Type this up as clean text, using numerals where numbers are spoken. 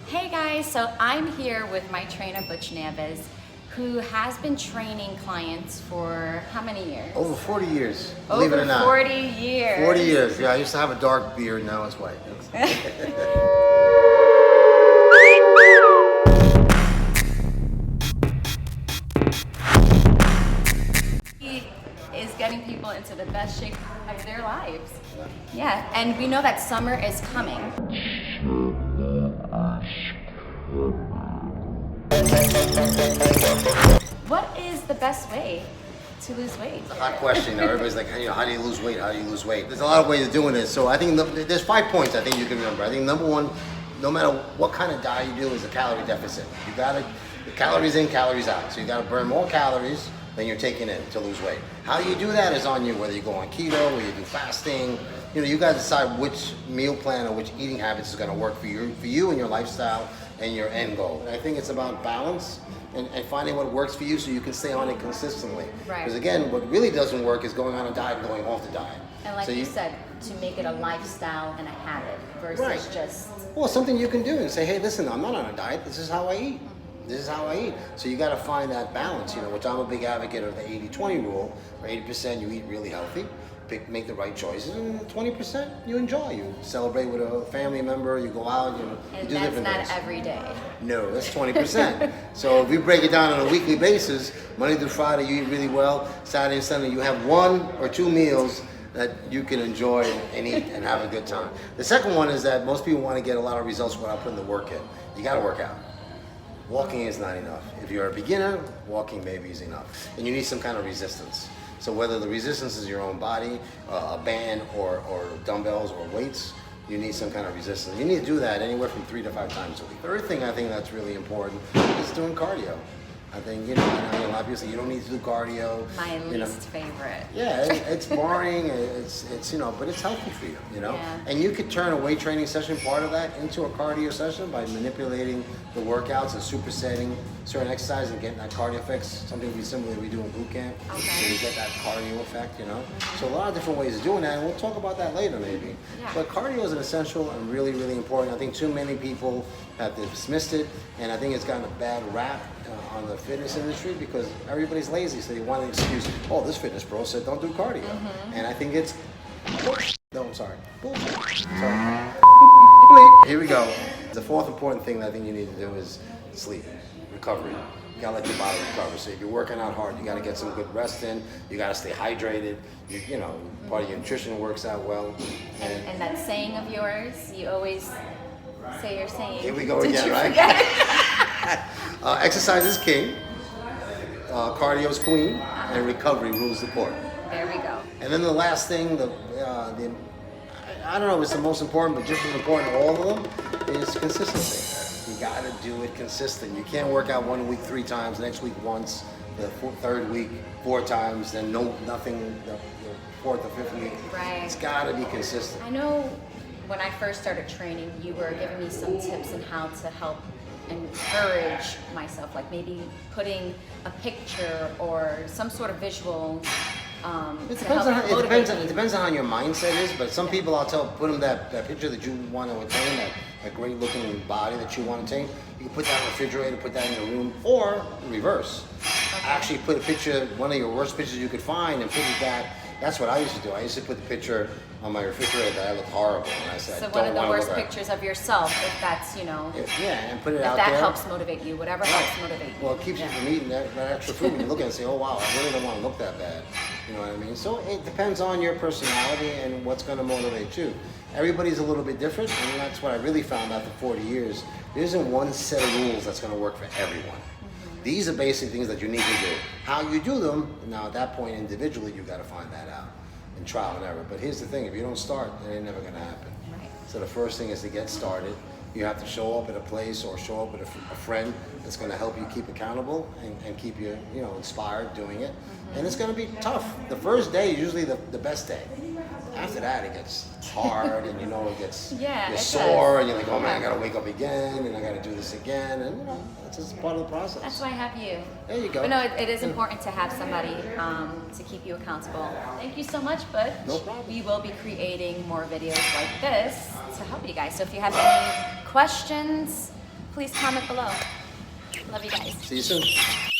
Hey guys, so I'm here with my trainer Butch Neves, who has been training clients for how many years? Over 40 years, believe it or not. 40 years. 40 years, yeah. I used to have a dark beard, now it's white. He is getting people into the best shape of their lives. Yeah, and we know that summer is coming. What is the best way to lose weight? Hot question. Everybody's like, how do you lose weight? How do you lose weight? There's a lot of ways of doing this. So I think there's 5 points I think you can remember. I think number one, no matter what kind of diet you do, is a calorie deficit. You gotta, the calories in, calories out. So you gotta burn more calories than you're taking in to lose weight. How you do that is on you, whether you go on keto, or you do fasting. You gotta decide which meal plan or which eating habits is gonna work for you and your lifestyle and your end goal. And I think it's about balance and finding what works for you so you can stay on it consistently. Right. Because again, what really doesn't work is going on a diet and going off the diet. And like So you said, to make it a lifestyle and a habit versus Right. just... Well, something you can do and say, hey, listen, I'm not on a diet. This is how I eat. This is how I eat. So you got to find that balance, which I'm a big advocate of the 80-20 rule, where 80% you eat really healthy, make the right choices, and 20% you enjoy. You celebrate with a family member, you go out, you And do that's different not things. every day. No, that's 20%. So if we break it down on a weekly basis, Monday through Friday you eat really well, Saturday and Sunday you have 1 or 2 meals that you can enjoy and eat and have a good time. The second one is that most people want to get a lot of results without putting the work in. You got to work out. Walking is not enough. If you're a beginner, walking maybe is enough. And you need some kind of resistance. So whether the resistance is your own body, a band, or dumbbells or weights, you need some kind of resistance. You need to do that anywhere from 3 to 5 times a week. Third thing I think that's really important is doing cardio. I think, obviously you don't need to do cardio. My least favorite. Yeah, it's boring, it's but it's healthy for you, Yeah. And you could turn a weight training session, part of that, into a cardio session by manipulating the workouts and supersetting certain exercises and getting that cardio effects, something similar we do in boot camp. Okay. So you get that cardio effect, So a lot of different ways of doing that, and we'll talk about that later maybe. Yeah. But cardio is an essential and really, really important. I think too many people have dismissed it, and I think it's gotten a bad rap on the fitness industry because everybody's lazy, so they want an excuse. Oh, this fitness pro said don't do cardio, and I think it's no, I'm sorry. Sorry. Here we go. The fourth important thing that I think you need to do is sleep, recovery. You gotta let your body recover. So if you're working out hard, you gotta get some good rest in. You gotta stay hydrated. Part of your nutrition works out well. And that saying of yours, you always say your saying. Here we go Did again, you right? forget it? Exercise is king, cardio is queen, and recovery rules the court. There we go. And then the last thing, I don't know if it's the most important, but just as important as all of them, is consistency. You gotta do it consistent. You can't work out 1 week 3 times, next week once, the third week 4 times, then nothing the 4th or 5th week. Right. It's gotta be consistent. I know when I first started training, you were giving me some tips on how to help encourage myself, like maybe putting a picture or some sort of visual It to help depends motivate on me. it depends on how your mindset is, but some people I'll put them that picture that you want to attain, that great looking body that you want to attain. You can put that in the refrigerator, put that in your room, or reverse. Actually put a picture, one of your worst pictures you could find, and put it that. That's what I used to do. I used to put the picture on my refrigerator that I looked horrible, and I said, So I one don't of the want to worst look pictures of yourself, if that's, and put it if out that there. helps motivate you, whatever helps motivate you. Well, it keeps you from eating that extra food and you look at it and say, oh wow, I really don't want to look that bad. You know what I mean? So it depends on your personality and what's going to motivate you. Everybody's a little bit different, and that's what I really found after 40 years. There isn't one set of rules that's going to work for everyone. These are basic things that you need to do. How you do them, now at that point individually, you got to find that out in trial and error. But here's the thing, if you don't start, it ain't never going to happen. Right. So the first thing is to get started. You have to show up at a place or show up with a friend that's going to help you keep accountable and keep you, inspired doing it. And it's going to be tough. The first day is usually the best day. After that, it gets hard, and it gets Yeah, you're it sore, does. and you're like, oh man, I got to wake up again, and I got to do this again, and that's just part of the process. That's why I have you. There you go. But no, it is important to have somebody to keep you accountable. Thank you so much, Butch. No problem. We will be creating more videos like this to help you guys. So if you have any questions, please comment below. Love you guys. See you soon.